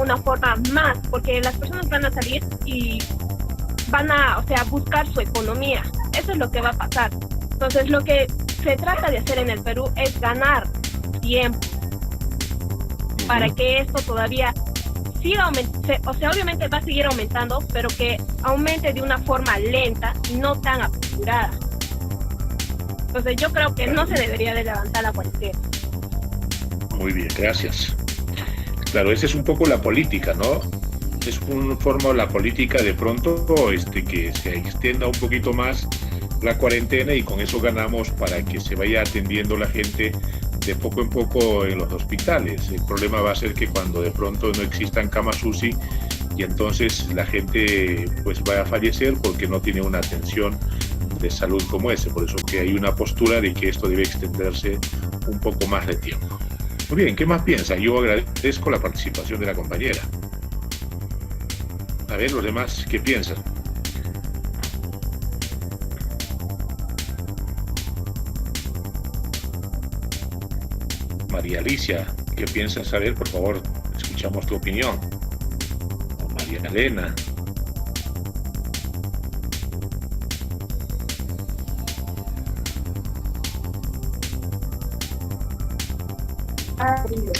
una forma más, porque las personas van a salir y van a, o sea, buscar su economía. Eso es lo que va a pasar. Entonces, lo que se trata de hacer en el Perú es ganar tiempo para que esto todavía siga aumentando, o sea, obviamente va a seguir aumentando, pero que aumente de una forma lenta y no tan apurada. Entonces, yo creo que no se debería de levantar la cuarentena. Muy bien, gracias. Claro, esa es un poco la política, ¿no? Es una forma la política de pronto que se extienda un poquito más la cuarentena y con eso ganamos para que se vaya atendiendo la gente de poco en poco en los hospitales. El problema va a ser que cuando de pronto no existan camas UCI y entonces la gente pues va a fallecer porque no tiene una atención de salud como ese. Por eso que hay una postura de que esto debe extenderse un poco más de tiempo. Muy bien, ¿qué más piensa? Yo agradezco la participación de la compañera. A ver, los demás, ¿qué piensan? María Alicia, ¿qué piensas? A ver, por favor, escuchamos tu opinión. O María Elena.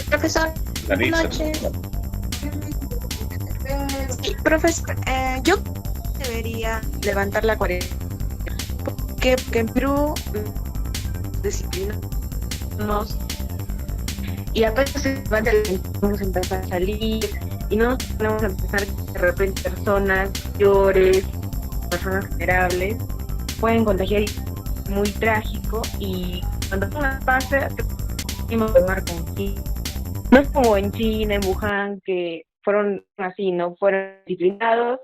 Profesor, buenas noches. Profesor, yo debería levantar la cuarentena porque en Perú disciplinamos y apenas se levanta vamos a empezar a salir y no nos vamos a empezar de repente personas mayores, personas vulnerables pueden contagiar, muy trágico, y cuando pasa tenemos que tomar con sí. No es como en China, en Wuhan, que fueron así, ¿no? Fueron disciplinados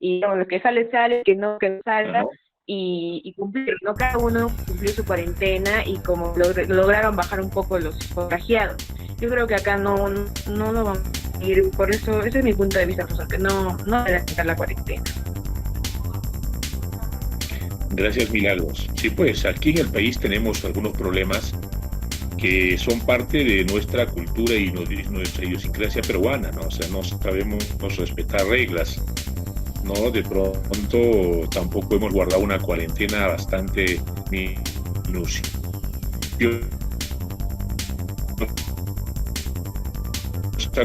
y digamos, lo que sale, que no salga, y cumplir, ¿no? Cada uno cumplió su cuarentena y como lograron bajar un poco los contagiados. Yo creo que acá no vamos a ir, por eso, ese es mi punto de vista, profesor, que no debe quitar la cuarentena. Gracias, Milagros. Sí, pues aquí en el país tenemos algunos problemas que son parte de nuestra cultura y nuestra idiosincrasia peruana, ¿no? O sea, no sabemos respetar reglas, ¿no? De pronto tampoco hemos guardado una cuarentena bastante minuciosa.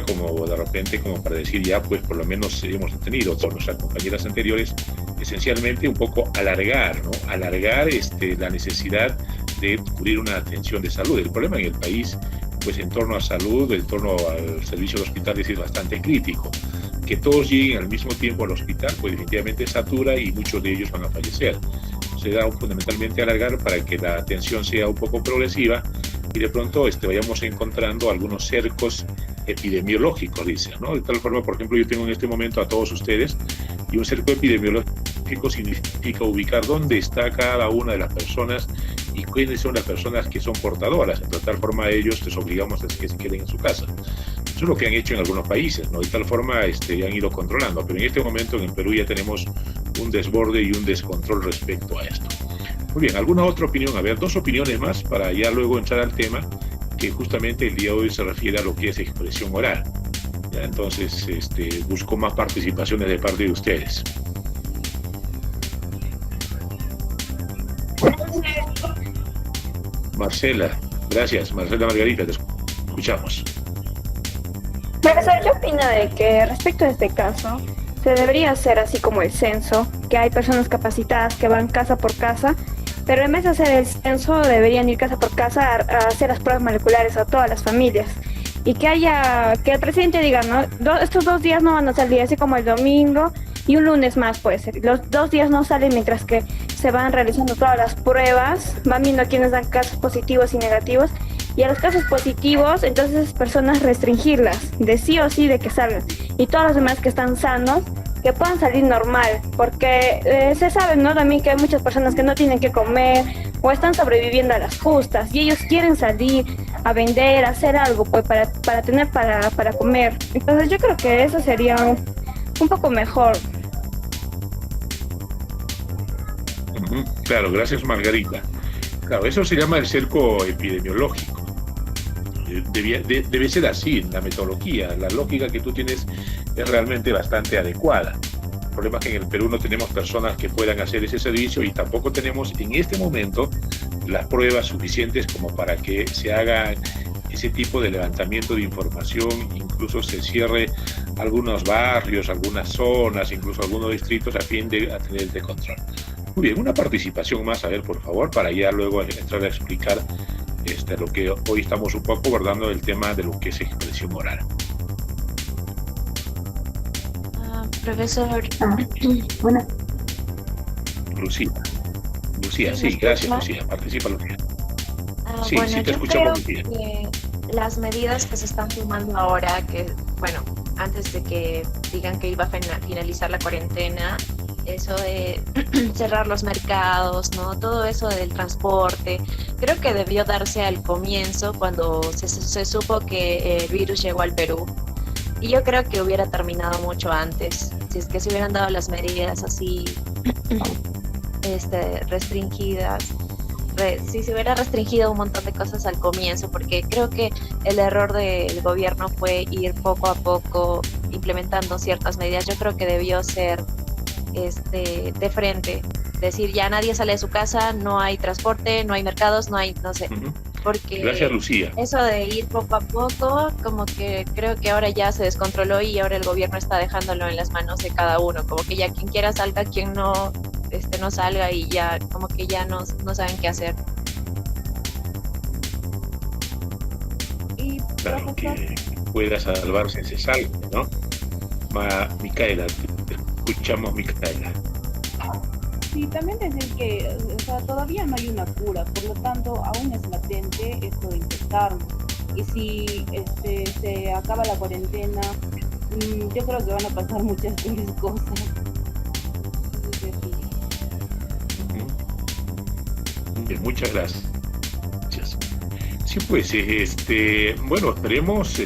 Como de repente, como para decir ya, pues por lo menos hemos tenido con nuestras compañeras anteriores, esencialmente un poco alargar, ¿no? Alargar la necesidad de cubrir una atención de salud. El problema en el país, pues en torno a salud, en torno al servicio de hospitales es bastante crítico. Que todos lleguen al mismo tiempo al hospital, pues definitivamente satura y muchos de ellos van a fallecer. Se da fundamentalmente alargar para que la atención sea un poco progresiva y de pronto vayamos encontrando algunos cercos epidemiológicos, dice, ¿no? De tal forma, por ejemplo, yo tengo en este momento a todos ustedes y un cerco epidemiológico significa ubicar dónde está cada una de las personas y quiénes son las personas que son portadoras. De tal forma ellos les obligamos a que se queden en su casa. Eso es lo que han hecho en algunos países, ¿no? De tal forma han ido controlando, pero en este momento en el Perú ya tenemos un desborde y un descontrol respecto a esto. Muy bien, ¿alguna otra opinión? A ver, dos opiniones más para ya luego entrar al tema que justamente el día de hoy se refiere a lo que es expresión oral. ¿Ya? Entonces, busco más participaciones de parte de ustedes. Marcela, gracias. Marcela Margarita, te escuchamos. Profesor, yo opino de que respecto a este caso, se debería hacer así como el censo, que hay personas capacitadas que van casa por casa, pero en vez de hacer el censo deberían ir casa por casa a hacer las pruebas moleculares a todas las familias. Y que el presidente diga, ¿no? Estos 2 días no van a salir, así como el domingo y un lunes más puede ser. Los 2 días no salen mientras que se van realizando todas las pruebas, van viendo a quienes dan casos positivos y negativos, y a los casos positivos, entonces esas personas restringirlas, de sí o sí de que salgan, y todos los demás que están sanos, que puedan salir normal, porque se sabe, ¿no? También que hay muchas personas que no tienen que comer o están sobreviviendo a las justas y ellos quieren salir a vender, a hacer algo pues para tener para comer. Entonces yo creo que eso sería un poco mejor. Claro, gracias Margarita. Claro, eso se llama el cerco epidemiológico. debe ser así, la metodología, la lógica que tú tienes es realmente bastante adecuada. El problema es que en el Perú no tenemos personas que puedan hacer ese servicio y tampoco tenemos en este momento las pruebas suficientes como para que se haga ese tipo de levantamiento de información, incluso se cierre algunos barrios, algunas zonas, incluso algunos distritos a fin de tener este control. Muy bien, una participación más, a ver, por favor, para ya luego entrar a explicar lo que hoy estamos un poco abordando el tema de lo que es expresión oral. Profesor, Bueno, Lucía, ¿Sí, me sí, gracias, escucha? Lucía, participa, Lucía. Sí, bueno, sí te yo escuchamos, creo Lucía. que las medidas que se están tomando ahora, que, bueno, antes de que digan que iba a finalizar la cuarentena, eso de cerrar los mercados, ¿no? Todo eso del transporte, creo que debió darse al comienzo cuando se supo que el virus llegó al Perú. Y yo creo que hubiera terminado mucho antes, si es que se hubieran dado las medidas así restringidas. Si se hubiera restringido un montón de cosas al comienzo, porque creo que el error del gobierno fue ir poco a poco implementando ciertas medidas. Yo creo que debió ser de frente, decir ya nadie sale de su casa, no hay transporte, no hay mercados, no hay, no sé, porque Gracias, Lucía. eso de ir poco a poco, como que creo que ahora ya se descontroló y ahora el gobierno está dejándolo en las manos de cada uno, como que ya quien quiera salga, quien no, no salga y ya, como que ya no saben qué hacer. Y Claro, profesor, que pueda salvarse se salve, ¿no? Micaela, te escuchamos, Micaela. Sí, también decir que o sea, todavía no hay una cura, por lo tanto aún es latente esto de infectarnos. Y si se acaba la cuarentena, yo creo que van a pasar muchas peores cosas. Entonces, Bien, muchas gracias. Sí, pues, bueno, esperemos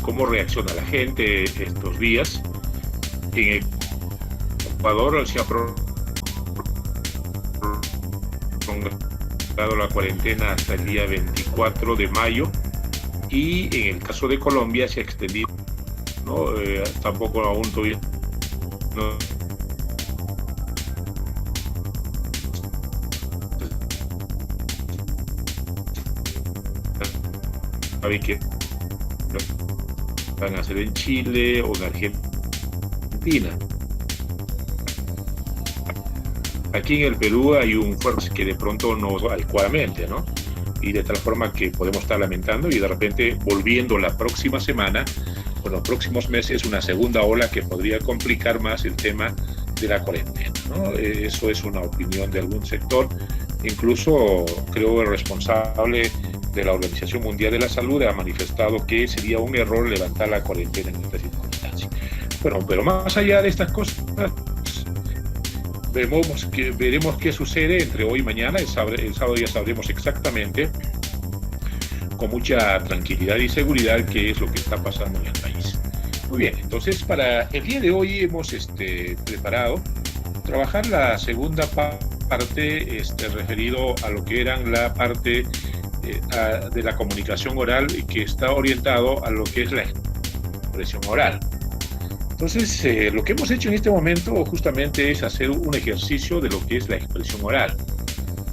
cómo reacciona la gente estos días. En Ecuador se ha prolongado la cuarentena hasta el día 24 de mayo y en el caso de Colombia se ha extendido, ¿no? Tampoco aún todavía no sabe qué van a hacer en Chile o en Argentina. Aquí en el Perú hay un fuerte que de pronto no adecuadamente, ¿no? Y de tal forma que podemos estar lamentando y de repente volviendo la próxima semana, o los próximos meses, una segunda ola que podría complicar más el tema de la cuarentena, ¿no? Eso es una opinión de algún sector. Incluso creo el responsable de la Organización Mundial de la Salud ha manifestado que sería un error levantar la cuarentena en estas circunstancias. Bueno, pero más allá de estas cosas, veremos qué sucede entre hoy y mañana. El sábado ya sabremos exactamente, con mucha tranquilidad y seguridad, qué es lo que está pasando en el país. Muy bien, entonces para el día de hoy hemos preparado trabajar la segunda parte referido a lo que eran la parte de la comunicación oral y que está orientado a lo que es la expresión oral. Entonces, lo que hemos hecho en este momento justamente es hacer un ejercicio de lo que es la expresión oral,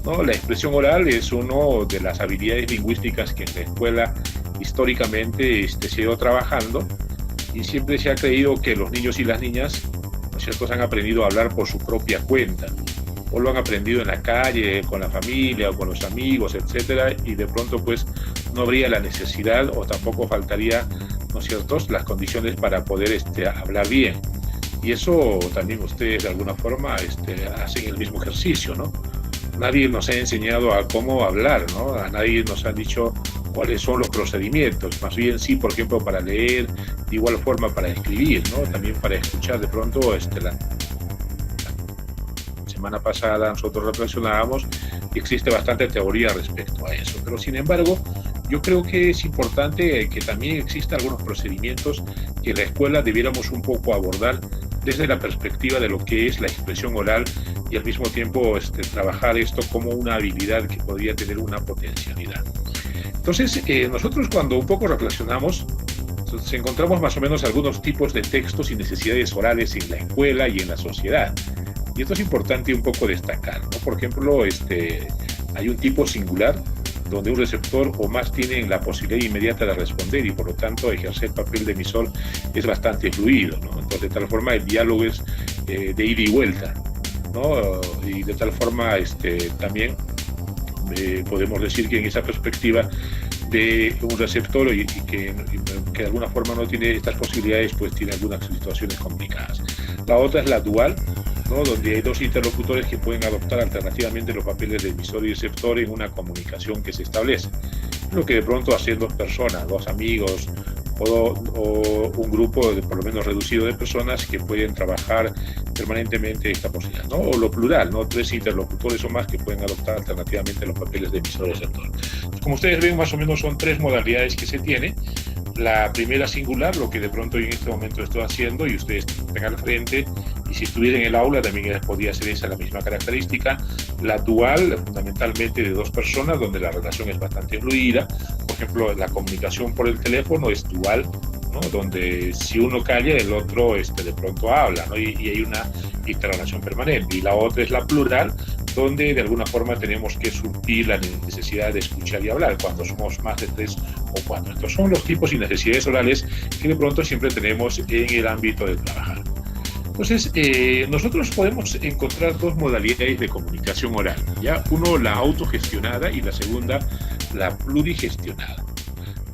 ¿no? La expresión oral es una de las habilidades lingüísticas que en la escuela históricamente se ha ido trabajando y siempre se ha creído que los niños y las niñas, ¿no es cierto?, han aprendido a hablar por su propia cuenta, o lo han aprendido en la calle, con la familia o con los amigos, etcétera, y de pronto pues no habría la necesidad o tampoco faltaría, ¿no es cierto?, las condiciones para poder hablar bien. Y eso también ustedes de alguna forma hacen el mismo ejercicio, ¿no? Nadie nos ha enseñado a cómo hablar, ¿no? A nadie nos ha dicho cuáles son los procedimientos, más bien sí, por ejemplo, para leer, de igual forma para escribir, ¿no? También para escuchar. De pronto, la semana pasada nosotros reflexionábamos y existe bastante teoría respecto a eso, pero sin embargo yo creo que es importante que también existan algunos procedimientos que en la escuela debiéramos un poco abordar desde la perspectiva de lo que es la expresión oral y al mismo tiempo trabajar esto como una habilidad que podría tener una potencialidad. Entonces, nosotros cuando un poco reflexionamos, encontramos más o menos algunos tipos de textos y necesidades orales en la escuela y en la sociedad. Y esto es importante un poco destacar, ¿no? Por ejemplo, hay un tipo singular donde un receptor o más tienen la posibilidad inmediata de responder y por lo tanto ejercer el papel de emisor es bastante fluido, ¿no? Entonces, de tal forma el diálogo es de ida y vuelta, ¿no? Y de tal forma también podemos decir que en esa perspectiva de un receptor y que de alguna forma no tiene estas posibilidades, pues tiene algunas situaciones complicadas. La otra es la dual, ¿no? Donde hay dos interlocutores que pueden adoptar alternativamente los papeles de emisor y receptor en una comunicación que se establece. Lo que de pronto hacen dos personas, dos amigos o un grupo por lo menos reducido de personas que pueden trabajar permanentemente esta posibilidad, ¿no? O lo plural, ¿no? Tres interlocutores o más que pueden adoptar alternativamente los papeles de emisor y receptor. Como ustedes ven, más o menos son tres modalidades que se tiene. La primera singular, lo que de pronto en este momento estoy haciendo y ustedes están al frente, y si estuviera en el aula también podría ser esa la misma característica. La dual, fundamentalmente de dos personas, donde la relación es bastante fluida. Por ejemplo, la comunicación por el teléfono es dual, ¿no? Donde si uno calla, el otro de pronto habla, ¿no? Y hay una interrelación permanente. Y la otra es la plural, donde de alguna forma tenemos que suplir la necesidad de escuchar y hablar cuando somos más de 3 o 4. Estos son los tipos y necesidades orales que de pronto siempre tenemos en el ámbito de trabajar. Entonces, nosotros podemos encontrar dos modalidades de comunicación oral, ¿ya? Uno, la autogestionada, y la segunda, la plurigestionada.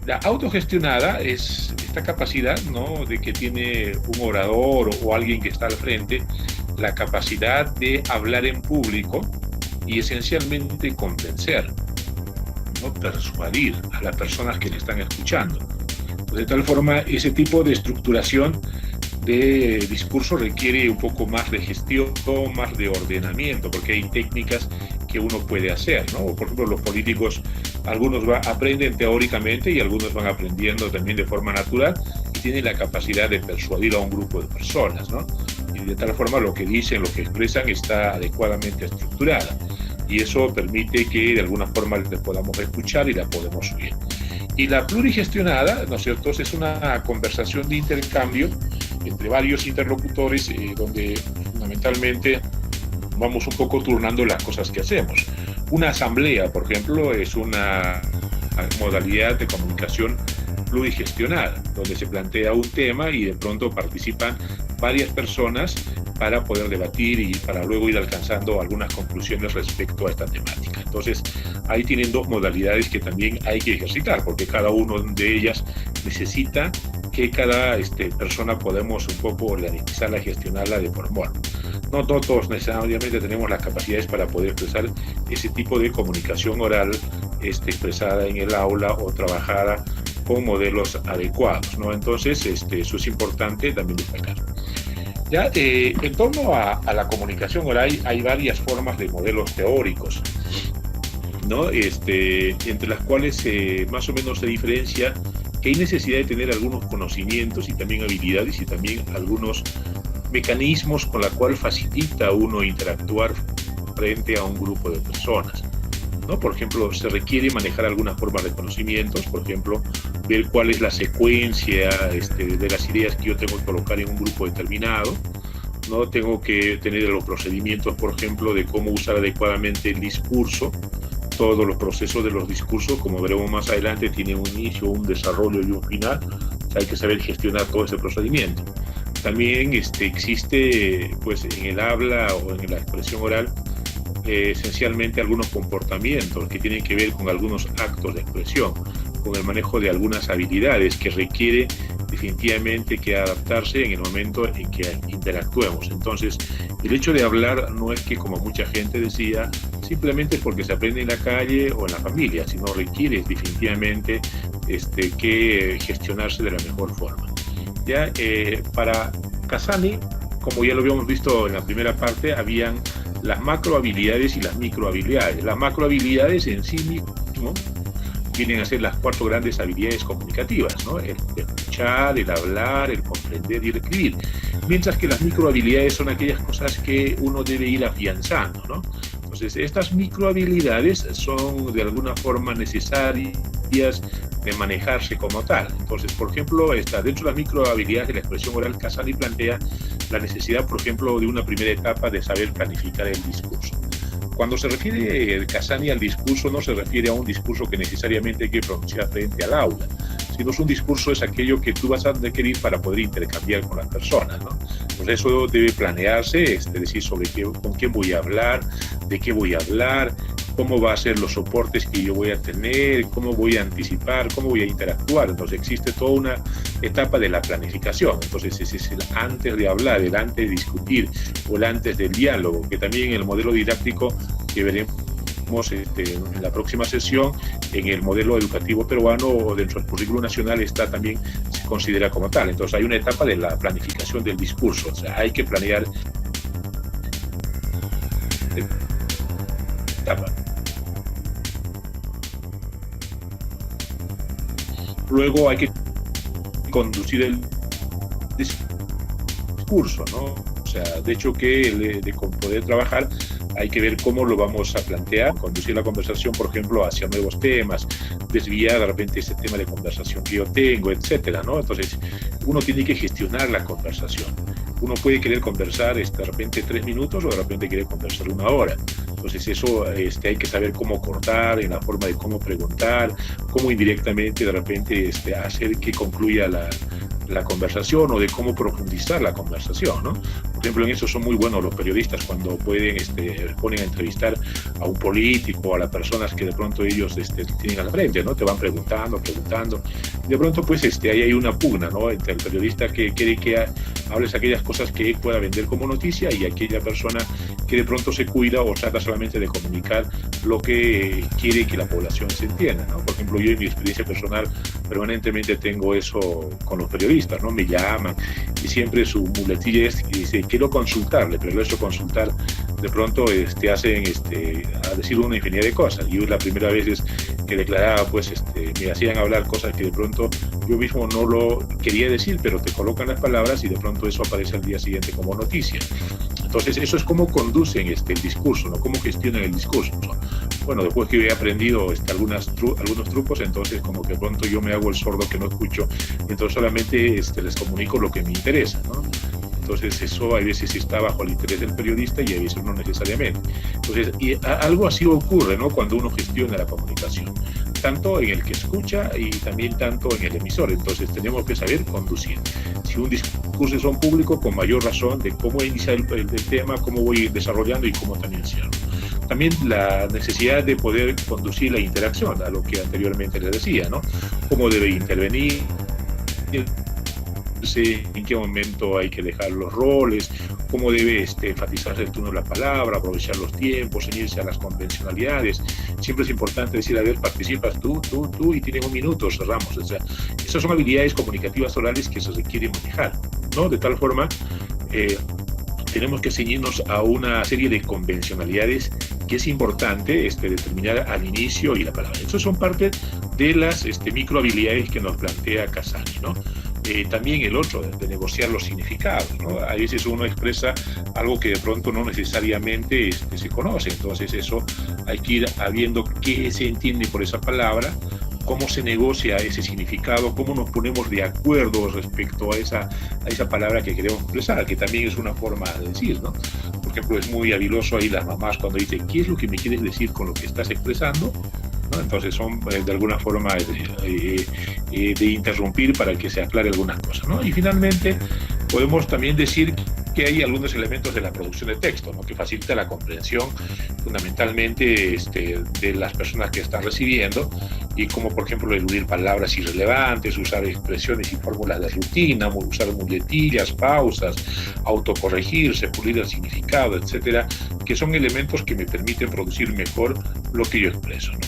La autogestionada es esta capacidad, ¿no?, de que tiene un orador o alguien que está al frente, la capacidad de hablar en público y esencialmente convencer, ¿no?, persuadir a las personas que le están escuchando. Pues de tal forma, ese tipo de estructuración de discurso requiere un poco más de gestión, más de ordenamiento, porque hay técnicas que uno puede hacer, ¿no? Por ejemplo, los políticos, algunos aprenden teóricamente y algunos van aprendiendo también de forma natural y tienen la capacidad de persuadir a un grupo de personas, ¿no? Y de tal forma lo que dicen, lo que expresan está adecuadamente estructurada y eso permite que de alguna forma le podamos escuchar y la podemos oír. Y la plurigestionada, ¿no es cierto?, es una conversación de intercambio entre varios interlocutores donde fundamentalmente vamos un poco turnando las cosas que hacemos. Una asamblea, por ejemplo, es una modalidad de comunicación plurigestionada, donde se plantea un tema y de pronto participan varias personas para poder debatir y para luego ir alcanzando algunas conclusiones respecto a esta temática. Entonces, ahí tienen dos modalidades que también hay que ejercitar, porque cada una de ellas necesita que cada persona podemos un poco organizarla y gestionarla de forma. No todos necesariamente tenemos las capacidades para poder expresar ese tipo de comunicación oral expresada en el aula o trabajada con modelos adecuados, ¿no? Entonces, eso es importante también destacar. Ya, en torno a la comunicación oral hay varias formas de modelos teóricos, ¿no? Entre las cuales más o menos se diferencia que hay necesidad de tener algunos conocimientos y también habilidades y también algunos mecanismos con la cual facilita a uno interactuar frente a un grupo de personas, ¿no? Por ejemplo, se requiere manejar algunas formas de conocimientos, por ejemplo, ver cuál es la secuencia de las ideas que yo tengo que colocar en un grupo determinado, ¿no? Tengo que tener los procedimientos, por ejemplo, de cómo usar adecuadamente el discurso. Todos los procesos de los discursos, como veremos más adelante, tienen un inicio, un desarrollo y un final. O sea, hay que saber gestionar todo ese procedimiento. También existe, pues, en el habla o en la expresión oral, esencialmente algunos comportamientos que tienen que ver con algunos actos de expresión, con el manejo de algunas habilidades que requiere definitivamente que adaptarse en el momento en que interactuemos. Entonces, el hecho de hablar no es que, como mucha gente decía, simplemente es porque se aprende en la calle o en la familia, sino requiere definitivamente que gestionarse de la mejor forma. Ya, para Casani, como ya lo habíamos visto en la primera parte, habían las macrohabilidades y las microhabilidades. Las macrohabilidades en sí mismo vienen a ser las 4 grandes habilidades comunicativas, ¿no? El escuchar, el hablar, el comprender y el escribir. Mientras que las microhabilidades son aquellas cosas que uno debe ir afianzando, ¿no? Entonces, estas microhabilidades son de alguna forma necesarias vías de manejarse como tal. Entonces, por ejemplo, dentro de las microhabilidades de la expresión oral, Casani plantea la necesidad, por ejemplo, de una primera etapa de saber planificar el discurso. Cuando se refiere Casani al discurso, no se refiere a un discurso que necesariamente hay que pronunciar frente al aula, sino es un discurso es aquello que tú vas a requerir para poder intercambiar con las personas, ¿no? Entonces eso debe planearse, decir sobre con quién voy a hablar, de qué voy a hablar, cómo va a ser los soportes que yo voy a tener, cómo voy a anticipar, cómo voy a interactuar. Entonces existe toda una etapa de la planificación. Entonces ese es el antes de hablar, el antes de discutir o el antes del diálogo, que también en el modelo didáctico que veremos en la próxima sesión, en el modelo educativo peruano o dentro del currículo nacional también se considera como tal. Entonces hay una etapa de la planificación del discurso, o sea, hay que planear etapa. Luego hay que conducir el discurso, ¿no? O sea, de hecho que de poder trabajar hay que ver cómo lo vamos a plantear, conducir la conversación, por ejemplo, hacia nuevos temas, desviar de repente ese tema de conversación que yo tengo, etcétera, ¿no? Entonces, uno tiene que gestionar la conversación. Uno puede querer conversar de repente 3 minutos o de repente querer conversar 1 hora. Entonces eso hay que saber cómo cortar, en la forma de cómo preguntar, cómo indirectamente de repente hacer que concluya la conversación o de cómo profundizar la conversación, ¿no? Por ejemplo, en eso son muy buenos los periodistas cuando ponen a entrevistar a un político o a las personas que de pronto ellos tienen a la frente, ¿no? Te van preguntando, y de pronto pues ahí hay una pugna, ¿no? Entre el periodista que quiere que hables aquellas cosas que pueda vender como noticia y aquella persona que de pronto se cuida o trata solamente de comunicar lo que quiere que la población se entienda, ¿no? Por ejemplo, yo en mi experiencia personal permanentemente tengo eso con los periodistas, ¿no? Me llaman y siempre su muletilla es y dice, quiero consultarle, pero eso consultar de pronto hacen a decir una infinidad de cosas. Y la primera vez que declaraba, pues me hacían hablar cosas que de pronto yo mismo no lo quería decir, pero te colocan las palabras y de pronto eso aparece al día siguiente como noticia. Entonces eso es cómo conducen el discurso, ¿no? Cómo gestionan el discurso. Bueno, después que he aprendido algunos trucos, entonces como que de pronto yo me hago el sordo que no escucho, entonces solamente les comunico lo que me interesa, ¿no? Entonces eso a veces está bajo el interés del periodista y a veces no necesariamente. Entonces algo así ocurre, ¿no? Cuando uno gestiona la comunicación, tanto en el que escucha y también tanto en el emisor. Entonces tenemos que saber conducir. Si un discurso es un público, con mayor razón de cómo iniciar el tema, cómo voy desarrollando y cómo también cierro. También la necesidad de poder conducir la interacción, a lo que anteriormente les decía, ¿no? Cómo debe intervenir, en qué momento hay que dejar los roles, cómo debe enfatizarse el turno de la palabra, aprovechar los tiempos, ceñirse a las convencionalidades. Siempre es importante decir, a ver, participas tú, y tienes 1 minuto, cerramos. O sea, esas son habilidades comunicativas orales que se requieren manejar, ¿no? De tal forma, tenemos que ceñirnos a una serie de convencionalidades que es importante determinar al inicio y la palabra. Esas son parte de las microhabilidades que nos plantea Casani, ¿no? También el otro, de negociar los significados, ¿no? A veces uno expresa algo que de pronto no necesariamente se conoce, entonces eso hay que ir viendo qué se entiende por esa palabra, cómo se negocia ese significado, cómo nos ponemos de acuerdo respecto a esa palabra que queremos expresar, que también es una forma de decir, ¿no? Por ejemplo, es muy habiloso ahí las mamás cuando dicen, ¿qué es lo que me quieres decir con lo que estás expresando? ¿No? Entonces son de alguna forma de interrumpir para que se aclare algunas cosas, ¿no? Y finalmente podemos también decir que hay algunos elementos de la producción de texto, ¿no? Que facilita la comprensión fundamentalmente de las personas que están recibiendo, y como por ejemplo eludir palabras irrelevantes, usar expresiones y fórmulas de rutina, usar muletillas, pausas, autocorregirse, pulir el significado, etcétera, que son elementos que me permiten producir mejor lo que yo expreso, ¿no?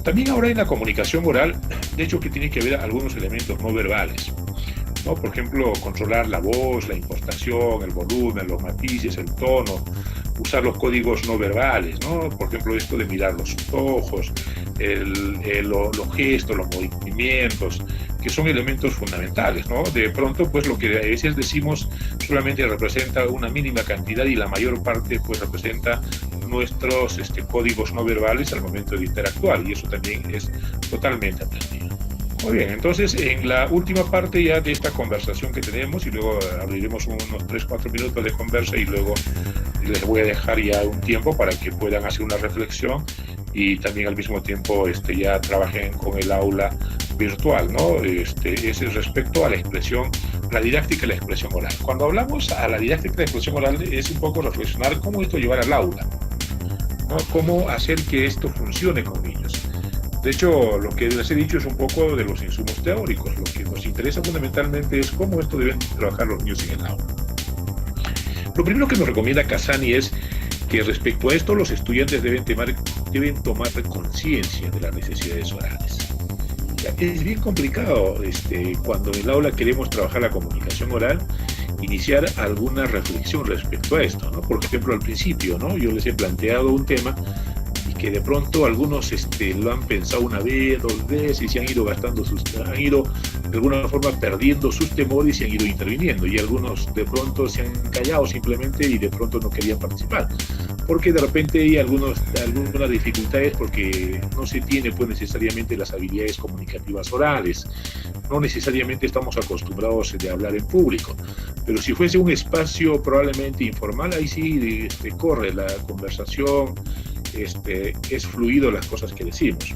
También ahora en la comunicación oral, de hecho que tiene que haber algunos elementos no verbales, ¿no? Por ejemplo, controlar la voz, la impostación, el volumen, los matices, el tono, usar los códigos no verbales, ¿no? Por ejemplo, esto de mirar los ojos, los gestos, los movimientos, que son elementos fundamentales, ¿no? De pronto, pues lo que a veces decimos solamente representa una mínima cantidad y la mayor parte, pues representa nuestros códigos no verbales al momento de interactuar, y eso también es totalmente aprendido. Muy bien, entonces en la última parte ya de esta conversación que tenemos, y luego abriremos unos 3-4 minutos de conversa y luego les voy a dejar ya un tiempo para que puedan hacer una reflexión y también al mismo tiempo ya trabajen con el aula virtual, ¿no? Es respecto a la expresión, la didáctica y la expresión oral. Cuando hablamos a la didáctica y la expresión oral es un poco reflexionar cómo esto llevar al aula, ¿no? Cómo hacer que esto funcione con niños. De hecho, lo que les he dicho es un poco de los insumos teóricos. Lo que nos interesa fundamentalmente es cómo esto deben trabajar los niños en el aula. Lo primero que nos recomienda Casani es que respecto a esto los estudiantes deben tomar conciencia de las necesidades orales. Es bien complicado cuando en el aula queremos trabajar la comunicación oral, iniciar alguna reflexión respecto a esto, ¿no? Por ejemplo, al principio, ¿no? Yo les he planteado un tema y que de pronto algunos lo han pensado una vez, 2 veces y se han ido han ido de alguna forma perdiendo sus temores y han ido interviniendo, y algunos de pronto se han callado simplemente y de pronto no querían participar, porque de repente hay algunas dificultades porque no se tiene pues necesariamente las habilidades comunicativas orales, no necesariamente estamos acostumbrados a hablar en público, pero si fuese un espacio probablemente informal, ahí sí corre la conversación, es fluido las cosas que decimos,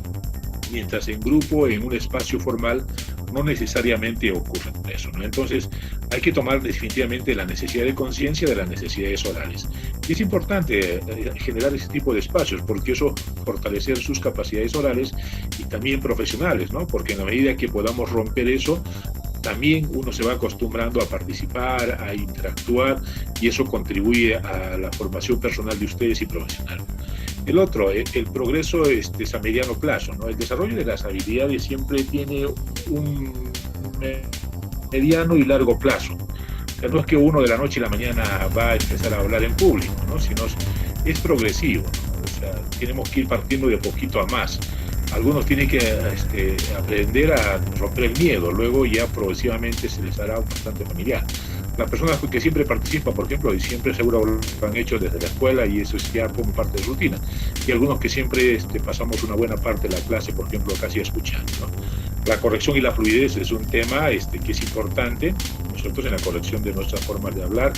mientras en grupo, en un espacio formal, no necesariamente ocurre eso, ¿no? Entonces hay que tomar definitivamente la necesidad de conciencia de las necesidades orales. Y es importante generar ese tipo de espacios, porque eso fortalecer sus capacidades orales y también profesionales, ¿no? Porque en la medida que podamos romper eso, también uno se va acostumbrando a participar, a interactuar, y eso contribuye a la formación personal de ustedes y profesional. El otro, el progreso es a mediano plazo, ¿no? El desarrollo de las habilidades siempre tiene un mediano y largo plazo. O sea, no es que uno de la noche a la mañana va a empezar a hablar en público, ¿no? Sino es progresivo, ¿no? O sea, tenemos que ir partiendo de poquito a más. Algunos tienen que aprender a romper el miedo, luego ya progresivamente se les hará bastante familiar. Las personas que siempre participan, por ejemplo, y siempre seguro lo han hecho desde la escuela, y eso es ya como parte de rutina. Y algunos que siempre pasamos una buena parte de la clase, por ejemplo, casi escuchando, ¿no? La corrección y la fluidez es un tema que es importante nosotros en la corrección de nuestras formas de hablar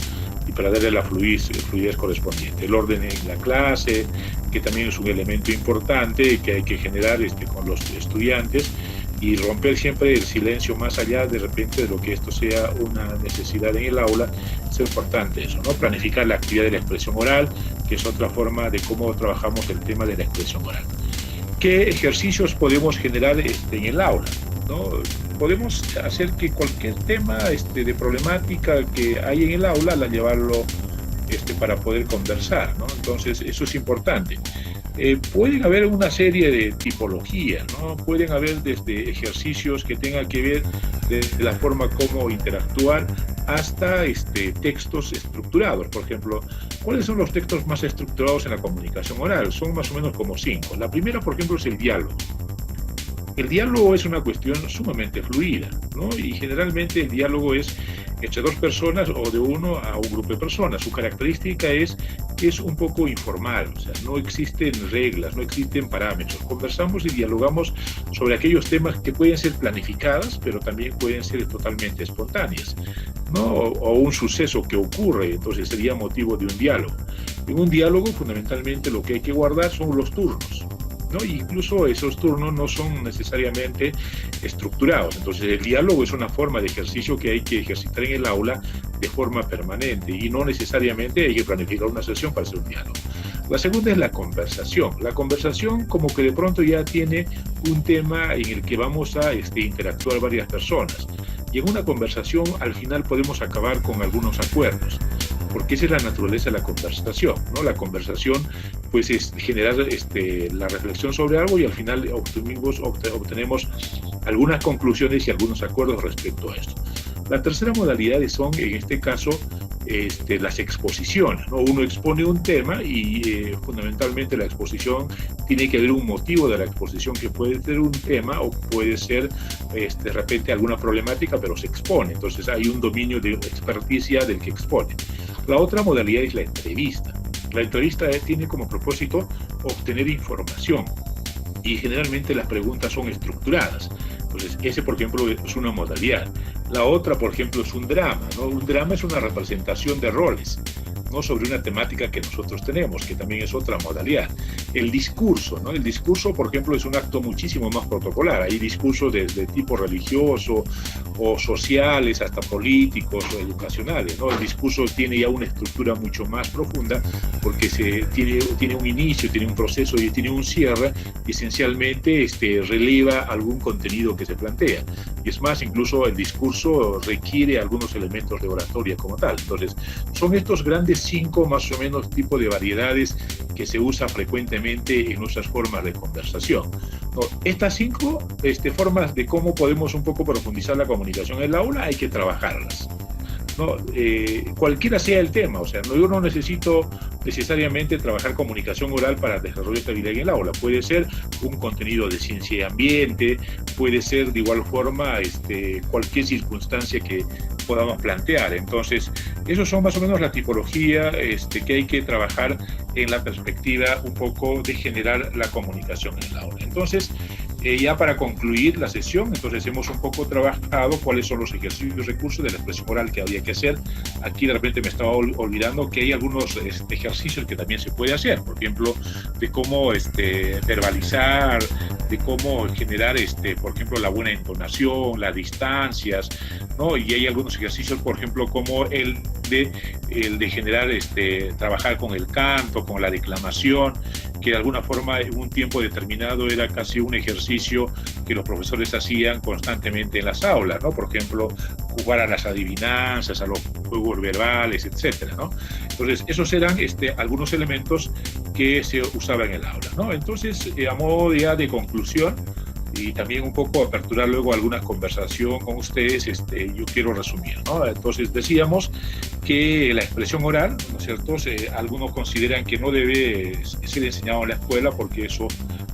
y para darle la fluidez correspondiente. El orden en la clase, que también es un elemento importante que hay que generar con los estudiantes, y romper siempre el silencio más allá de repente de lo que esto sea una necesidad en el aula. Es importante eso, ¿no? Planificar la actividad de la expresión oral, que es otra forma de cómo trabajamos el tema de la expresión oral. ¿Qué ejercicios podemos generar en el aula, ¿no? Podemos hacer que cualquier tema de problemática que hay en el aula, la llevarlo para poder conversar, ¿no? Entonces eso es importante. Pueden haber una serie de tipologías, ¿no? Pueden haber desde ejercicios que tengan que ver de la forma como interactuar hasta textos estructurados. Por ejemplo, ¿cuáles son los textos más estructurados en la comunicación oral? Son más o menos como 5. La primera, por ejemplo, es el diálogo. El diálogo es una cuestión sumamente fluida, ¿no? Y generalmente el diálogo es entre 2 personas o de 1 a un grupo de personas. Su característica es un poco informal, o sea, no existen reglas, no existen parámetros. Conversamos y dialogamos sobre aquellos temas que pueden ser planificadas, pero también pueden ser totalmente espontáneas, ¿no? O un suceso que ocurre, entonces sería motivo de un diálogo. En un diálogo, fundamentalmente, lo que hay que guardar son los turnos, ¿no? Incluso esos turnos no son necesariamente estructurados. Entonces el diálogo es una forma de ejercicio que hay que ejercitar en el aula de forma permanente, y no necesariamente hay que planificar una sesión para hacer un diálogo. La segunda es la conversación. La conversación como que de pronto ya tiene un tema en el que vamos a interactuar varias personas, y en una conversación al final podemos acabar con algunos acuerdos, porque esa es la naturaleza de la conversación, ¿no? La conversación pues es generar la reflexión sobre algo, y al final obtenemos algunas conclusiones y algunos acuerdos respecto a esto. La tercera modalidad son, en este caso, las exposiciones, ¿no? Uno expone un tema y fundamentalmente la exposición tiene que haber un motivo de la exposición, que puede ser un tema o puede ser de repente alguna problemática, pero se expone. Entonces hay un dominio de experticia del que expone. La otra modalidad es la entrevista, La entrevista tiene como propósito obtener información y generalmente las preguntas son estructuradas. Entonces, ese, por ejemplo, es una modalidad. La otra, por ejemplo, es un drama, ¿no? Un drama es una representación de roles, ¿no? Sobre una temática que nosotros tenemos, que también es otra modalidad. El discurso, ¿no? El discurso, por ejemplo, es un acto muchísimo más protocolar. Hay discursos de tipo religioso o sociales, hasta políticos o educacionales, ¿no? El discurso tiene ya una estructura mucho más profunda porque tiene un inicio, tiene un proceso y tiene un cierre, y esencialmente releva algún contenido que se plantea. Y es más, incluso el discurso requiere algunos elementos de oratoria como tal. Entonces, son estos grandes 5 más o menos tipos de variedades que se usa frecuentemente en nuestras formas de conversación, ¿no? Estas 5 formas de cómo podemos un poco profundizar la comunicación en el aula hay que trabajarlas, ¿no? Cualquiera sea el tema, o sea, yo no necesito necesariamente trabajar comunicación oral para desarrollar esta habilidad en el aula. Puede ser un contenido de ciencia y ambiente, puede ser de igual forma cualquier circunstancia que podamos plantear. Entonces, esos son más o menos la tipología que hay que trabajar en la perspectiva un poco de generar la comunicación en el aula. Entonces, ya para concluir la sesión, entonces hemos un poco trabajado cuáles son los ejercicios y recursos de la expresión oral que había que hacer. Aquí de repente me estaba olvidando que hay algunos ejercicios que también se puede hacer, por ejemplo, de cómo verbalizar, de cómo generar, por ejemplo, la buena entonación, las distancias, ¿no? Y hay algunos ejercicios, por ejemplo, como el de generar, trabajar con el canto, con la declamación, que de alguna forma en un tiempo determinado era casi un ejercicio que los profesores hacían constantemente en las aulas, ¿no? Por ejemplo, jugar a las adivinanzas, a los juegos verbales, etcétera, ¿no? Entonces, esos eran algunos elementos que se usaban en el aula, ¿no? Entonces, a modo ya de conclusión, y también un poco aperturar luego alguna conversación con ustedes, yo quiero resumir, ¿no? Entonces decíamos que la expresión oral, ¿no es cierto? Algunos consideran que no debe ser enseñado en la escuela porque eso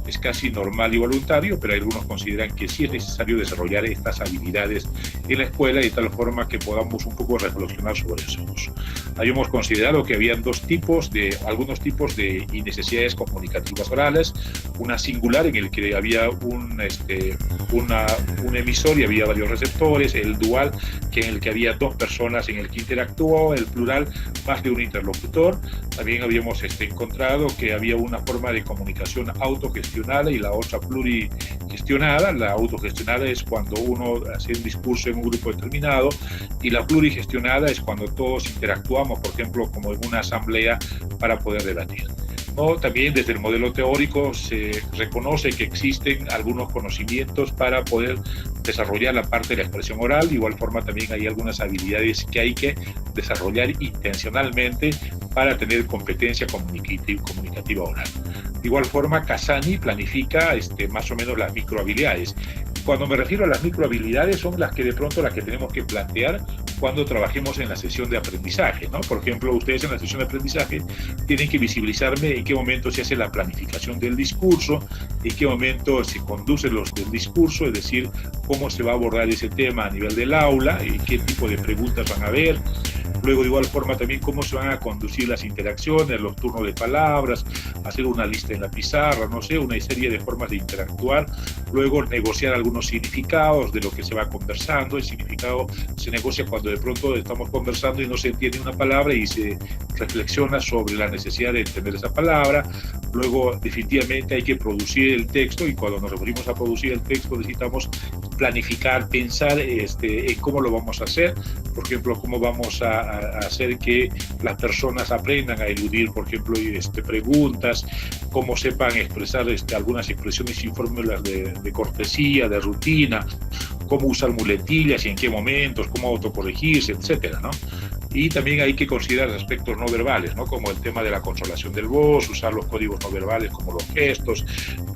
es casi normal y voluntario, pero algunos consideran que sí es necesario desarrollar estas habilidades en la escuela de tal forma que podamos un poco reflexionar sobre eso. Habíamos considerado que habían algunos tipos de necesidades comunicativas orales, una singular en el que había un emisor y había varios receptores, el dual, que en el que había 2 personas en el que interactuó, el plural, más de un interlocutor. También habíamos encontrado que había una forma de comunicación autogestionada y la otra plurigestionada. La autogestionada es cuando uno hace un discurso en un grupo determinado, y la plurigestionada es cuando todos interactuamos, por ejemplo, como en una asamblea para poder debatir. ¿No? También desde el modelo teórico se reconoce que existen algunos conocimientos para poder desarrollar la parte de la expresión oral. De igual forma también hay algunas habilidades que hay que desarrollar intencionalmente para tener competencia comunicativa oral. De igual forma, Casani planifica más o menos las microhabilidades. Cuando me refiero a las microhabilidades, son las que de pronto las que tenemos que plantear cuando trabajemos en la sesión de aprendizaje, ¿no? Por ejemplo, ustedes en la sesión de aprendizaje tienen que visibilizarme en qué momento se hace la planificación del discurso, en qué momento se conduce del discurso, es decir, cómo se va a abordar ese tema a nivel del aula, y qué tipo de preguntas van a haber. Luego, de igual forma, también cómo se van a conducir las interacciones, los turnos de palabras, hacer una lista en la pizarra, no sé, una serie de formas de interactuar. Luego, negociar algunos significados de lo que se va conversando. El significado se negocia cuando de pronto estamos conversando y no se entiende una palabra y se reflexiona sobre la necesidad de entender esa palabra. Luego, definitivamente hay que producir el texto, y cuando nos referimos a producir el texto necesitamos planificar, pensar en cómo lo vamos a hacer. Por ejemplo, cómo vamos a hacer que las personas aprendan a eludir, por ejemplo, preguntas, cómo sepan expresar algunas expresiones y fórmulas de cortesía, de rutina, cómo usar muletillas y en qué momentos, cómo autocorregirse, etcétera, ¿no? Y también hay que considerar aspectos no verbales, ¿no? Como el tema de la controlación del voz, usar los códigos no verbales como los gestos,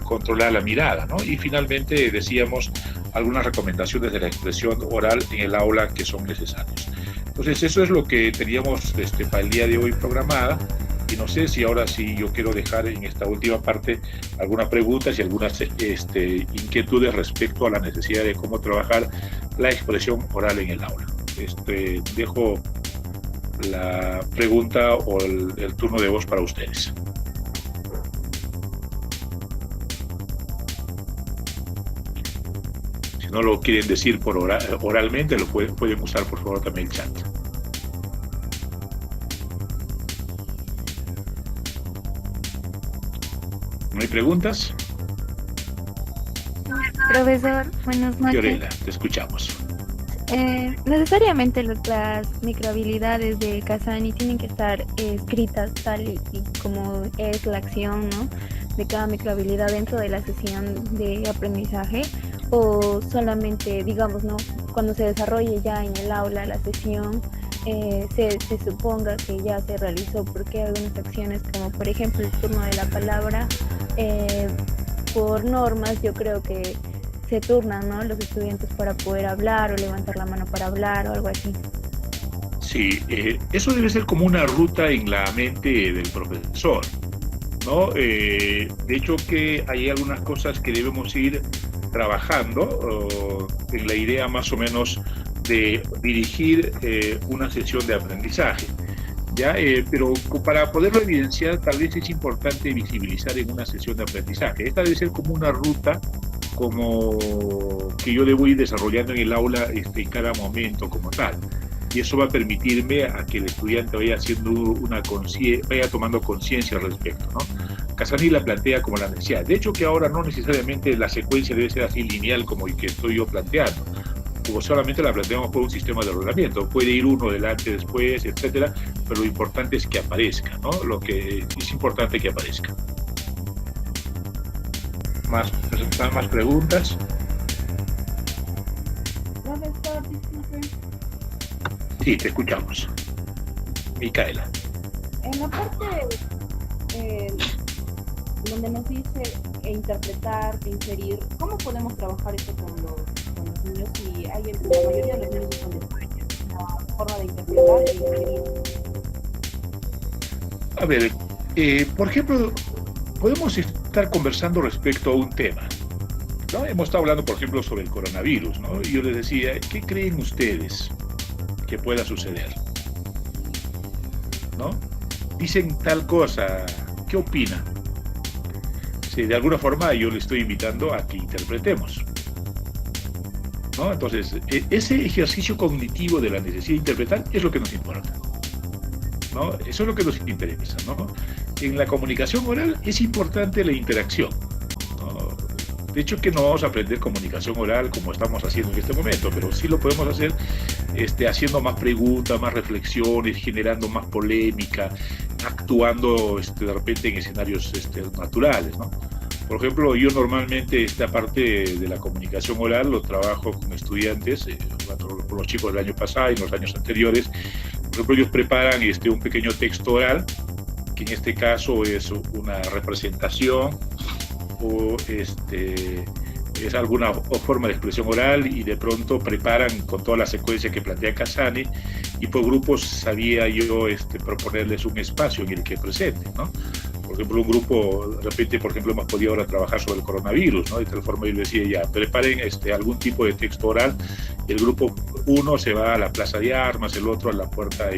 controlar la mirada, ¿no? Y finalmente decíamos algunas recomendaciones de la expresión oral en el aula que son necesarias. Entonces eso es lo que teníamos para el día de hoy programada, y no sé si ahora sí yo quiero dejar en esta última parte algunas preguntas y algunas inquietudes respecto a la necesidad de cómo trabajar la expresión oral en el aula. Dejo la pregunta o el turno de voz para ustedes. Si no lo quieren decir por oralmente, lo pueden usar por favor también el chat. ¿No hay preguntas? Profesor, buenas noches. Fiorella, te escuchamos. Necesariamente las microhabilidades de Casani tienen que estar escritas tal y como es la acción, ¿no?, de cada microhabilidad dentro de la sesión de aprendizaje, o solamente, digamos, ¿no?, cuando se desarrolle ya en el aula la sesión, se suponga que ya se realizó, porque hay algunas acciones como por ejemplo el turno de la palabra, por normas yo creo que se turnan, ¿no?, los estudiantes para poder hablar o levantar la mano para hablar o algo así. Sí, eso debe ser como una ruta en la mente del profesor, ¿no? De hecho que hay algunas cosas que debemos ir trabajando en la idea más o menos de dirigir una sesión de aprendizaje, ¿ya? Pero para poderlo evidenciar tal vez es importante visibilizar en una sesión de aprendizaje. Esta debe ser como una ruta como que yo debo ir desarrollando en el aula en cada momento como tal, y eso va a permitirme a que el estudiante vaya haciendo vaya tomando conciencia al respecto, ¿no? Casani la plantea como la necesidad. De hecho que ahora no necesariamente la secuencia debe ser así lineal como el que estoy yo planteando, como solamente la planteamos por un sistema de ordenamiento, puede ir uno delante, después, etcétera, pero lo importante es que aparezca, ¿no? Lo que es importante que aparezca. ¿Más preguntas? Profesor, disculpe. Sí, te escuchamos. Micaela. En la parte donde nos dice interpretar, inferir, ¿cómo podemos trabajar esto con los niños si hay la mayoría de los niños usan la forma de interpretar e inferir? A ver, por ejemplo, podemos estar conversando respecto a un tema, ¿no? Hemos estado hablando, por ejemplo, sobre el coronavirus, ¿no? Y yo les decía, ¿qué creen ustedes que pueda suceder? ¿No? Dicen tal cosa, ¿qué opinan? Si de alguna forma yo le estoy invitando a que interpretemos, ¿no? Entonces, ese ejercicio cognitivo de la necesidad de interpretar es lo que nos importa, ¿no? Eso es lo que nos interesa, ¿no? En la comunicación oral es importante la interacción, ¿no? De hecho que no vamos a aprender comunicación oral como estamos haciendo en este momento, pero sí lo podemos hacer haciendo más preguntas, más reflexiones, generando más polémica, actuando de repente en escenarios naturales, ¿no? Por ejemplo, yo normalmente esta parte de la comunicación oral lo trabajo con estudiantes, con los chicos del año pasado y en los años anteriores. Por ejemplo, ellos preparan un pequeño texto oral, que en este caso es una representación o es alguna forma de expresión oral, y de pronto preparan con toda la secuencia que plantea Casani, y por grupos sabía yo proponerles un espacio en el que presenten, ¿no? Por ejemplo, un grupo, de repente, por ejemplo, hemos podido ahora trabajar sobre el coronavirus, ¿no? De tal forma yo les decía, ya, preparen algún tipo de texto oral. El grupo 1 se va a la Plaza de Armas, el otro a la puerta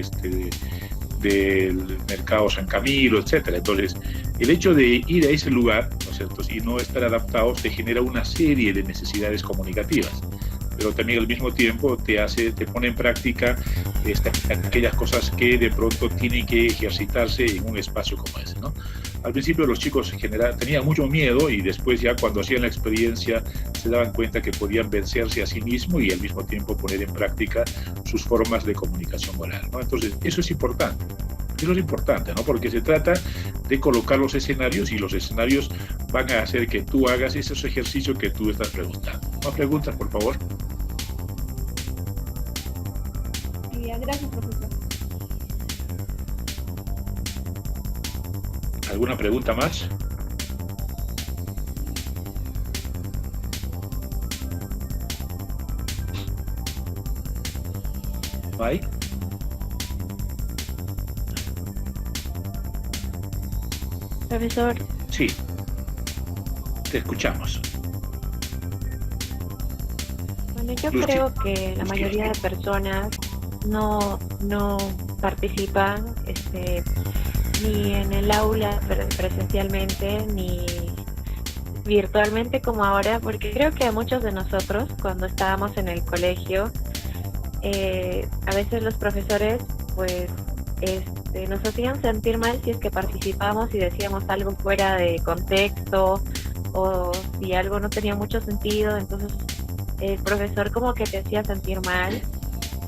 del Mercado San Camilo, etcétera. Entonces, el hecho de ir a ese lugar, ¿no es cierto?, y no estar adaptados, te genera una serie de necesidades comunicativas, pero también al mismo tiempo te pone en práctica aquellas cosas que de pronto tienen que ejercitarse en un espacio como ese, ¿no? Al principio los chicos en general tenían mucho miedo, y después ya cuando hacían la experiencia se daban cuenta que podían vencerse a sí mismos y al mismo tiempo poner en práctica sus formas de comunicación oral, ¿no? Entonces eso es importante. Eso es importante, ¿no? Porque se trata de colocar los escenarios, y los escenarios van a hacer que tú hagas esos ejercicios que tú estás preguntando. ¿Más preguntas, por favor? Gracias, profesor. ¿Alguna pregunta más? Mike. Profesor. Sí, te escuchamos. Bueno, yo Luchi. creo que la mayoría de personas no participan ni en el aula presencialmente ni virtualmente como ahora, porque creo que a muchos de nosotros cuando estábamos en el colegio, a veces los profesores pues nos hacían sentir mal si es que participamos y decíamos algo fuera de contexto o si algo no tenía mucho sentido, entonces el profesor como que te hacía sentir mal.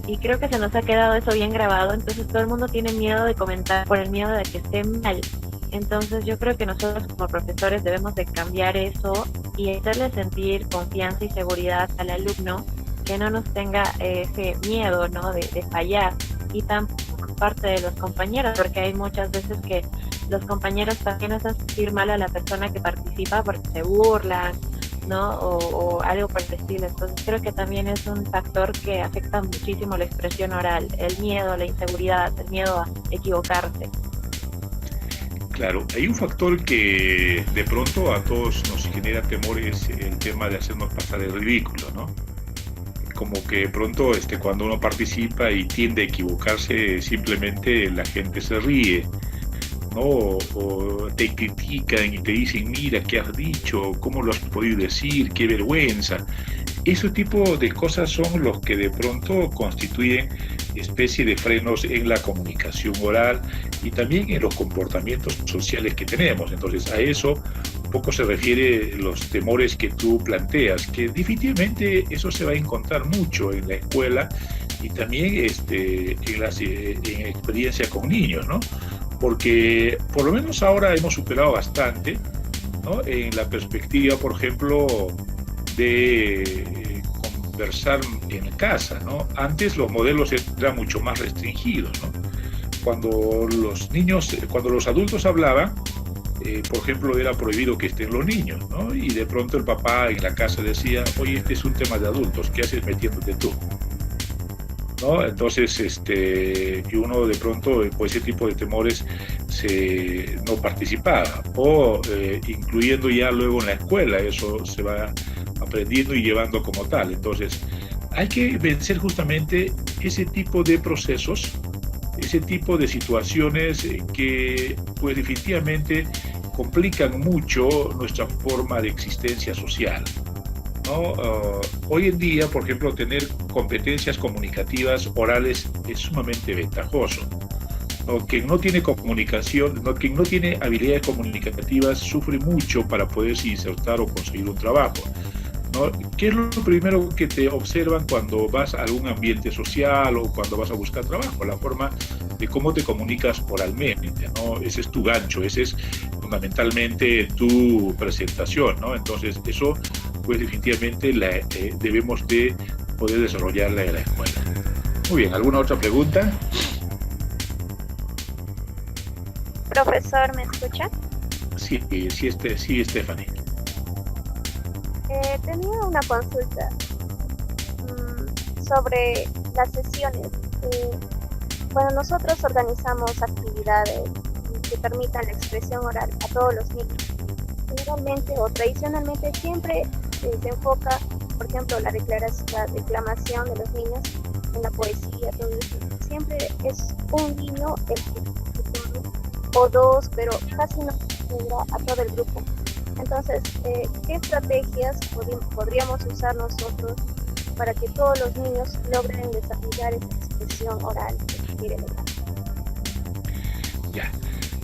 Y creo que se nos ha quedado eso bien grabado, entonces todo el mundo tiene miedo de comentar por el miedo de que esté mal. Entonces yo creo que nosotros como profesores debemos de cambiar eso y hacerle sentir confianza y seguridad al alumno, que no nos tenga ese miedo, ¿no?, de fallar. Y tampoco parte de los compañeros, porque hay muchas veces que los compañeros también hacen sentir mal a la persona que participa porque se burlan, ¿no? O algo por el estilo. Entonces creo que también es un factor que afecta muchísimo la expresión oral, el miedo, la inseguridad, el miedo a equivocarse. Claro, hay un factor que de pronto a todos nos genera temor, es el tema de hacernos pasar el ridículo, ¿no? Como que de pronto cuando uno participa y tiende a equivocarse, simplemente la gente se ríe, ¿no? O te critican y te dicen, mira, ¿qué has dicho? ¿Cómo lo has podido decir? ¡Qué vergüenza! Ese tipo de cosas son los que de pronto constituyen especie de frenos en la comunicación oral y también en los comportamientos sociales que tenemos. Entonces, a eso un poco se refiere los temores que tú planteas, que definitivamente eso se va a encontrar mucho en la escuela y también en experiencia con niños, ¿no? Porque por lo menos ahora hemos superado bastante, ¿no?, en la perspectiva, por ejemplo, de conversar en casa, ¿no? Antes los modelos eran mucho más restringidos, ¿no? Cuando los adultos hablaban, por ejemplo, era prohibido que estén los niños, ¿no? Y de pronto el papá en la casa decía, oye, este es un tema de adultos, ¿qué haces metiéndote tú?, ¿no? Entonces, y uno de pronto, por ese tipo de temores, no participaba, o incluyendo ya luego en la escuela, eso se va aprendiendo y llevando como tal. Entonces, hay que vencer justamente ese tipo de procesos, ese tipo de situaciones que, pues, definitivamente complican mucho nuestra forma de existencia social, ¿no? Hoy en día, por ejemplo, tener competencias comunicativas orales es sumamente ventajoso, ¿no? Quien no tiene comunicación, quien no tiene habilidades comunicativas sufre mucho para poderse insertar o conseguir un trabajo, ¿no? ¿Qué es lo primero que te observan cuando vas a algún ambiente social o cuando vas a buscar trabajo? La forma de cómo te comunicas oralmente, ¿no? Ese es tu gancho, ese es fundamentalmente tu presentación, ¿no? Entonces eso, pues definitivamente debemos de poder desarrollarla en la escuela. Muy bien, ¿alguna otra pregunta? Profesor, ¿me escucha? Sí, Stephanie. Tenía una consulta sobre las sesiones. Bueno, nosotros organizamos actividades que permitan la expresión oral a todos los niños. Generalmente o tradicionalmente siempre se enfoca, por ejemplo, la declamación de los niños en la poesía, todo eso. Siempre es un niño o dos, pero casi no llega a todo el grupo. Entonces, ¿qué estrategias podríamos usar nosotros para que todos los niños logren desarrollar esa expresión oral que quieren lograr? Ya.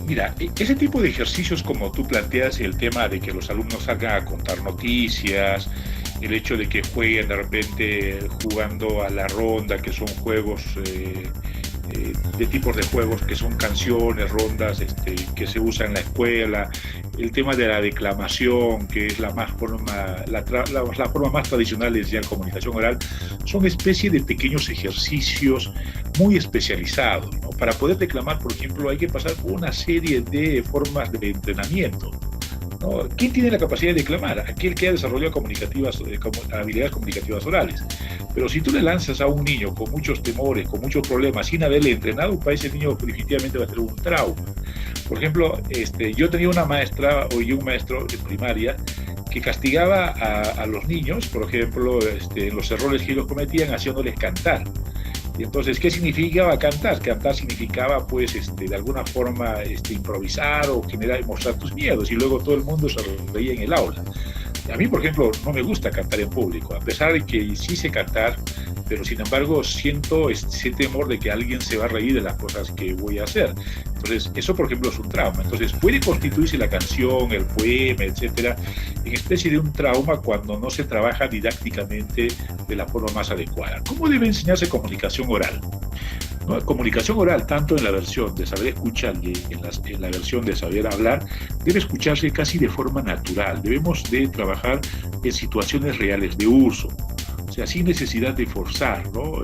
Mira, ese tipo de ejercicios como tú planteas, el tema de que los alumnos salgan a contar noticias, el hecho de que jueguen de repente jugando a la ronda, que son juegos de tipos de juegos que son canciones, rondas que se usan en la escuela, el tema de la declamación, que es la forma más tradicional de enseñar comunicación oral, son especie de pequeños ejercicios muy especializados, ¿no? Para poder declamar, por ejemplo, hay que pasar por una serie de formas de entrenamiento, ¿no? ¿Quién tiene la capacidad de declamar? Aquel que ha desarrollado habilidades comunicativas orales. Pero si tú le lanzas a un niño con muchos temores, con muchos problemas, sin haberle entrenado, para ese niño definitivamente va a tener un trauma. Por ejemplo, yo tenía una maestra y un maestro de primaria que castigaba a los niños, por ejemplo, los errores que ellos cometían, haciéndoles cantar. Y entonces, ¿qué significaba cantar? Cantar significaba, pues, de alguna forma, improvisar o generar, mostrar tus miedos, y luego todo el mundo se reía en el aula. A mí, por ejemplo, no me gusta cantar en público, a pesar de que sí sé cantar, pero sin embargo siento ese temor de que alguien se va a reír de las cosas que voy a hacer. Entonces, eso, por ejemplo, es un trauma. Entonces, puede constituirse la canción, el poema, etcétera, en especie de un trauma cuando no se trabaja didácticamente de la forma más adecuada. ¿Cómo debe enseñarse comunicación oral? ¿No? Comunicación oral, tanto en la versión de saber escuchar y en la versión de saber hablar, debe escucharse casi de forma natural. Debemos de trabajar en situaciones reales de uso, o sea, sin necesidad de forzar, ¿no?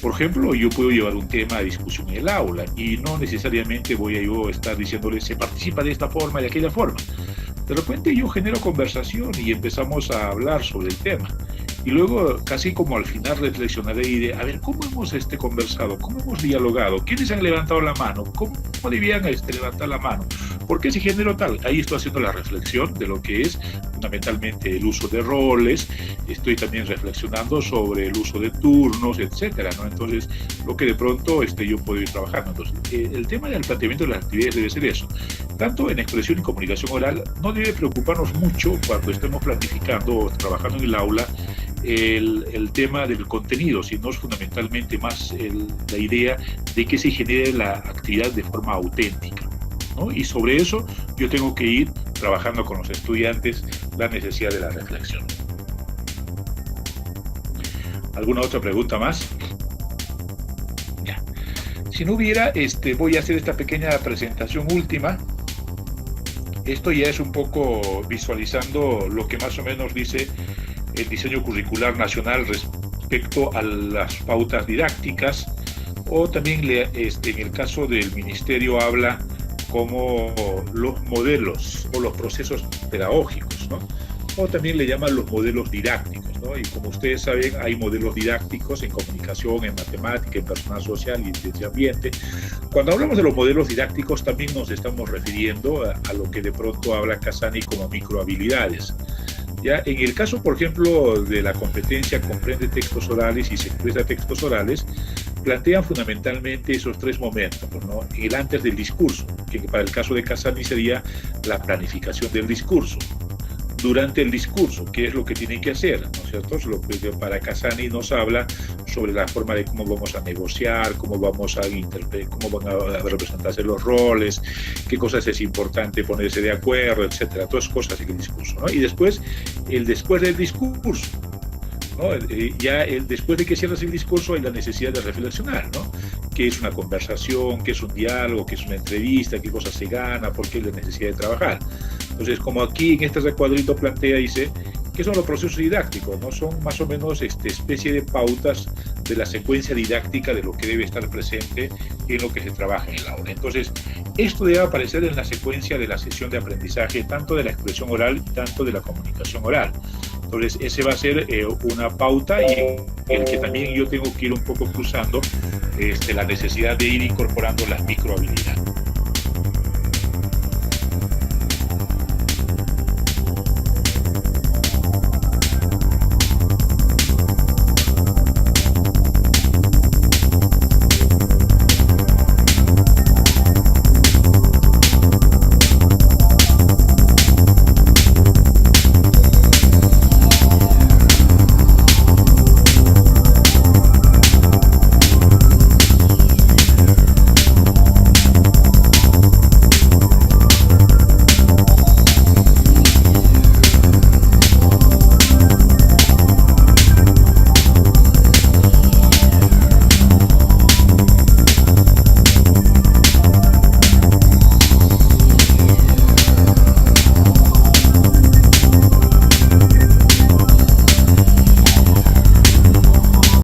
Por ejemplo, yo puedo llevar un tema a discusión en el aula y no necesariamente voy a yo estar diciéndole se participa de esta forma y de aquella forma. De repente yo genero conversación y empezamos a hablar sobre el tema. Y luego, casi como al final, reflexionaré y diré, a ver, ¿cómo hemos conversado? ¿Cómo hemos dialogado? ¿Quiénes han levantado la mano? ¿Cómo debían levantar la mano? ¿Por qué se generó tal? Ahí estoy haciendo la reflexión de lo que es fundamentalmente el uso de roles. Estoy también reflexionando sobre el uso de turnos, etcétera, ¿no? Entonces, lo que de pronto yo puedo ir trabajando. Entonces, el tema del planteamiento de las actividades debe ser eso. Tanto en expresión y comunicación oral, no debe preocuparnos mucho cuando estemos planificando o trabajando en el aula el tema del contenido, sino es fundamentalmente más la idea de que se genere la actividad de forma auténtica, ¿no? Y sobre eso yo tengo que ir trabajando con los estudiantes la necesidad de la reflexión. ¿Alguna otra pregunta más? Ya. Si no hubiera, voy a hacer esta pequeña presentación última. Esto ya es un poco visualizando lo que más o menos dice el diseño curricular nacional respecto a las pautas didácticas, o también en el caso del ministerio habla como los modelos o los procesos pedagógicos, ¿no? O también le llaman los modelos didácticos, ¿no? Y como ustedes saben, hay modelos didácticos en comunicación, en matemática, en personal social y en ciencia ambiente. Cuando hablamos de los modelos didácticos, también nos estamos refiriendo a lo que de pronto habla Casani como microhabilidades. Ya, en el caso, por ejemplo, de la competencia comprende textos orales y se expresa textos orales, plantean fundamentalmente esos tres momentos, ¿no? El antes del discurso, que para el caso de Casani sería la planificación del discurso. Durante el discurso, ¿qué es lo que tienen que hacer? ¿No es cierto? Lo que para Casani nos habla sobre la forma de cómo vamos a negociar, cómo vamos a cómo van a representarse los roles, qué cosas es importante ponerse de acuerdo, etcétera. Todas cosas en el discurso, ¿no? Y después, el después del discurso, ¿no? Después de que cierras el discurso hay la necesidad de reflexionar, ¿no? ¿Qué es una conversación? ¿Qué es un diálogo? ¿Qué es una entrevista? ¿Qué cosas se gana? ¿Por qué la necesidad de trabajar? Entonces, como aquí en este recuadrito plantea, dice, ¿qué son los procesos didácticos? ¿No? Son más o menos especie de pautas de la secuencia didáctica de lo que debe estar presente en lo que se trabaja en el aula. Entonces, esto debe aparecer en la secuencia de la sesión de aprendizaje, tanto de la expresión oral, tanto de la comunicación oral. Entonces, ese va a ser una pauta y el que también yo tengo que ir un poco cruzando la necesidad de ir incorporando las microhabilidades.